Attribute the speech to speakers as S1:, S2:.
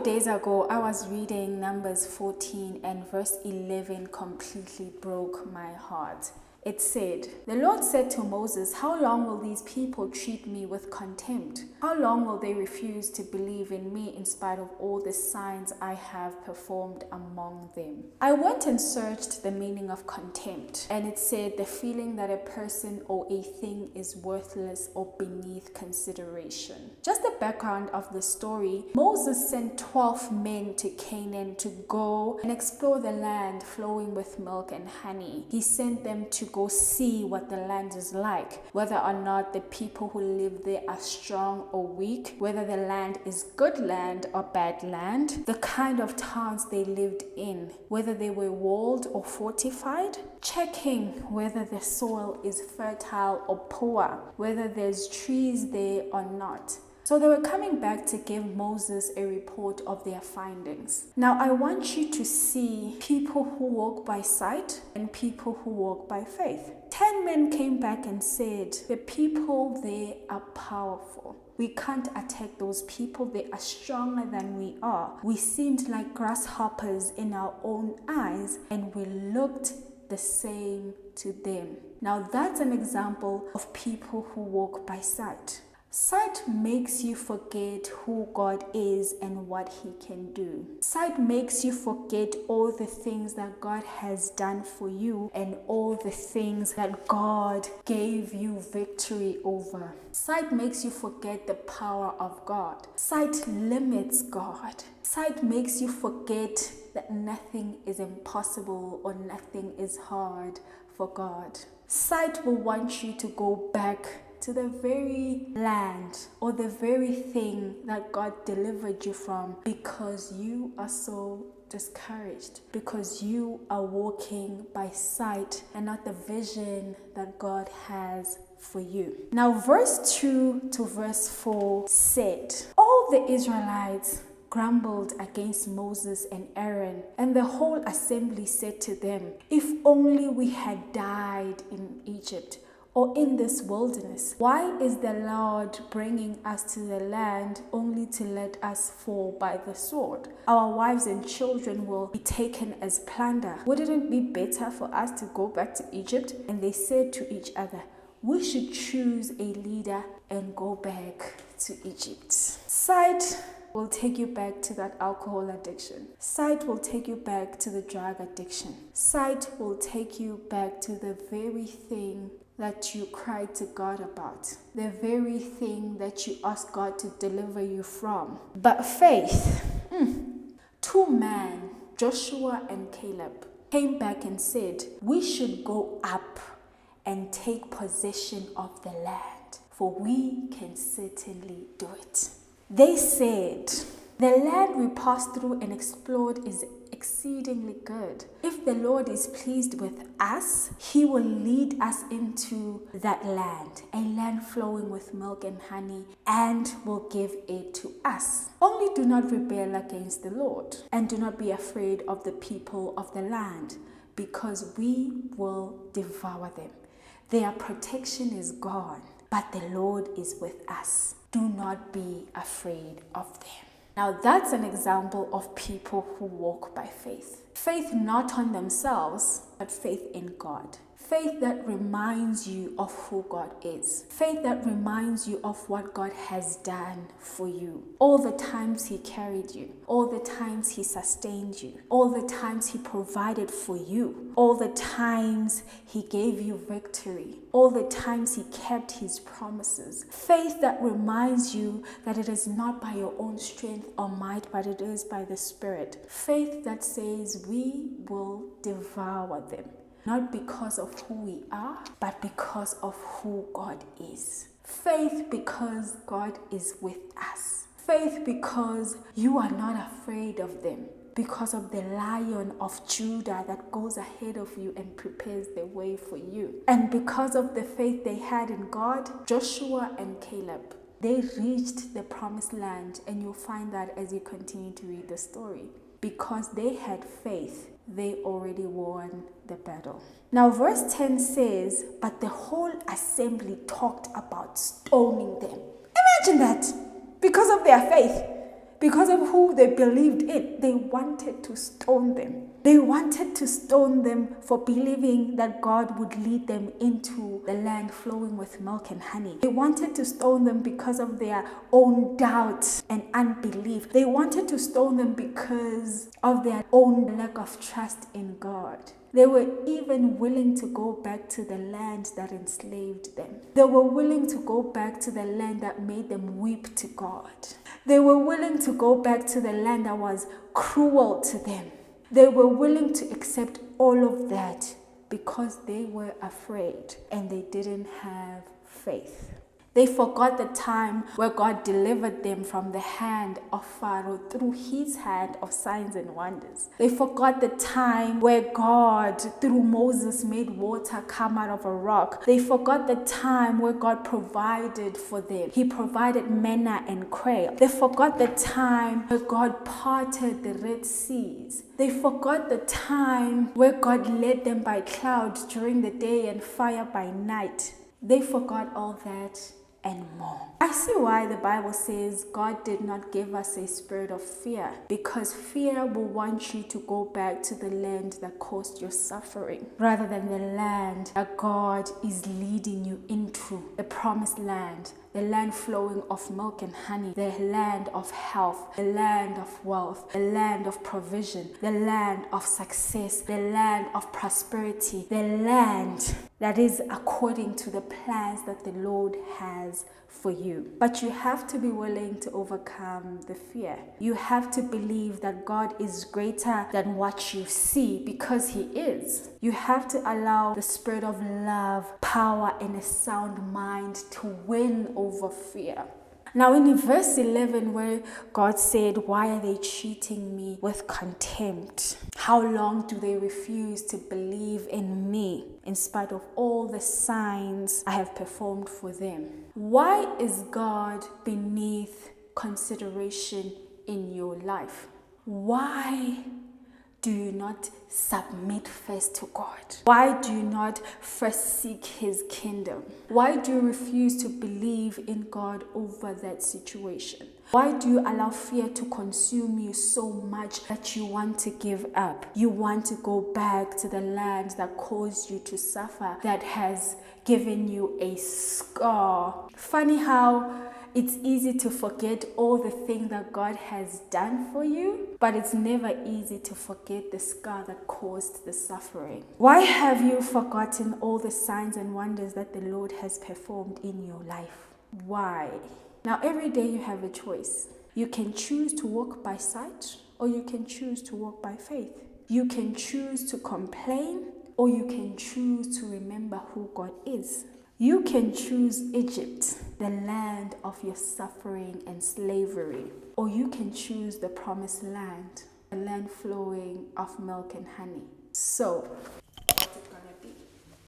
S1: days ago, I was reading Numbers 14 and verse 11 completely broke my heart. It said, "The Lord said to Moses, how long will these people treat me with contempt? How long will they refuse to believe in me in spite of all the signs I have performed among them?" I went and searched the meaning of contempt, and it said the feeling that a person or a thing is worthless or beneath consideration. Just the background of the story, Moses sent 12 men to Canaan to go and explore the land flowing with milk and honey. He sent them to go see what the land is like, whether or not the people who live there are strong or weak, whether the land is good land or bad land, the kind of towns they lived in, whether they were walled or fortified, checking whether the soil is fertile or poor, whether there's trees there or not. So they were coming back to give Moses a report of their findings. Now I want you to see people who walk by sight and people who walk by faith. 10 men came back and said, the people there are powerful. We can't attack those people. They are stronger than we are. We seemed like grasshoppers in our own eyes, and we looked the same to them. Now that's an example of people who walk by sight. Sight makes you forget who God is and what He can do. Sight makes you forget all the things that God has done for you and all the things that God gave you victory over. Sight makes you forget the power of God. Sight limits God. Sight makes you forget that nothing is impossible or nothing is hard for God. Sight will want you to go back to the very land or the very thing that God delivered you from because you are so discouraged, because you are walking by sight and not the vision that God has for you. Now verse 2 to verse 4 said, all the Israelites grumbled against Moses and Aaron, and the whole assembly said to them, if only we had died in Egypt or in this wilderness. Why is the Lord bringing us to the land only to let us fall by the sword? Our wives and children will be taken as plunder. Wouldn't it be better for us to go back to Egypt? And they said to each other, we should choose a leader and go back to Egypt. Sight will take you back to that alcohol addiction. Sight will take you back to the drug addiction. Sight will take you back to the very thing that you cried to God about, the very thing that you asked God to deliver you from. But faith, 2 men, Joshua and Caleb, came back and said, we should go up and take possession of the land, for we can certainly do it. They said, the land we passed through and explored is exceedingly good. If the Lord is pleased with us, He will lead us into that land, a land flowing with milk and honey, and will give it to us. Only do not rebel against the Lord, and do not be afraid of the people of the land, because we will devour them. Their protection is gone, but the Lord is with us. Do not be afraid of them. Now that's an example of people who walk by faith. Faith not on themselves, but faith in God. Faith that reminds you of who God is. Faith that reminds you of what God has done for you. All the times He carried you. All the times He sustained you. All the times He provided for you. All the times He gave you victory. All the times He kept His promises. Faith that reminds you that it is not by your own strength or might, but it is by the Spirit. Faith that says we will devour them. Not because of who we are, but because of who God is. Faith because God is with us. Faith because you are not afraid of them. Because of the Lion of Judah that goes ahead of you and prepares the way for you. And because of the faith they had in God, Joshua and Caleb, they reached the promised land, and you'll find that as you continue to read the story. Because they had faith, they already won the battle. Now verse 10 says, but the whole assembly talked about stoning them. Imagine that. Because of their faith. Because of who they believed in, they wanted to stone them. They wanted to stone them for believing that God would lead them into the land flowing with milk and honey. They wanted to stone them because of their own doubts and unbelief. They wanted to stone them because of their own lack of trust in God. They were even willing to go back to the land that enslaved them. They were willing to go back to the land that made them weep to God. They were willing to go back to the land that was cruel to them. They were willing to accept all of that because they were afraid and they didn't have faith. They forgot the time where God delivered them from the hand of Pharaoh through his hand of signs and wonders. They forgot the time where God, through Moses, made water come out of a rock. They forgot the time where God provided for them. He provided manna and quail. They forgot the time where God parted the Red Seas. They forgot the time where God led them by clouds during the day and fire by night. They forgot all that and more. I see why the Bible says God did not give us a spirit of fear, because fear will want you to go back to the land that caused your suffering rather than the land that God is leading you into, the promised land, the land flowing of milk and honey, the land of health, the land of wealth, the land of provision, the land of success, the land of prosperity, the land that is according to the plans that the Lord has for you. But you have to be willing to overcome the fear. You have to believe that God is greater than what you see, because He is. You have to allow the spirit of love, power, and a sound mind to win over fear. Now in verse 11, where God said, "Why are they treating me with contempt? How long do they refuse to believe in me in spite of all the signs I have performed for them?" Why is God beneath consideration in your life? Why do you not submit first to God? Why do you not first seek His kingdom? Why do you refuse to believe in God over that situation? Why do you allow fear to consume you so much that you want to give up? You want to go back to the land that caused you to suffer, that has given you a scar. Funny how it's easy to forget all the things that God has done for you, but it's never easy to forget the scar that caused the suffering. Why have you forgotten all the signs and wonders that the Lord has performed in your life? Why? Now, every day you have a choice. You can choose to walk by sight, or you can choose to walk by faith. You can choose to complain, or you can choose to remember who God is. You can choose Egypt, the land of your suffering and slavery, or you can choose the promised land, a land flowing of milk and honey. So,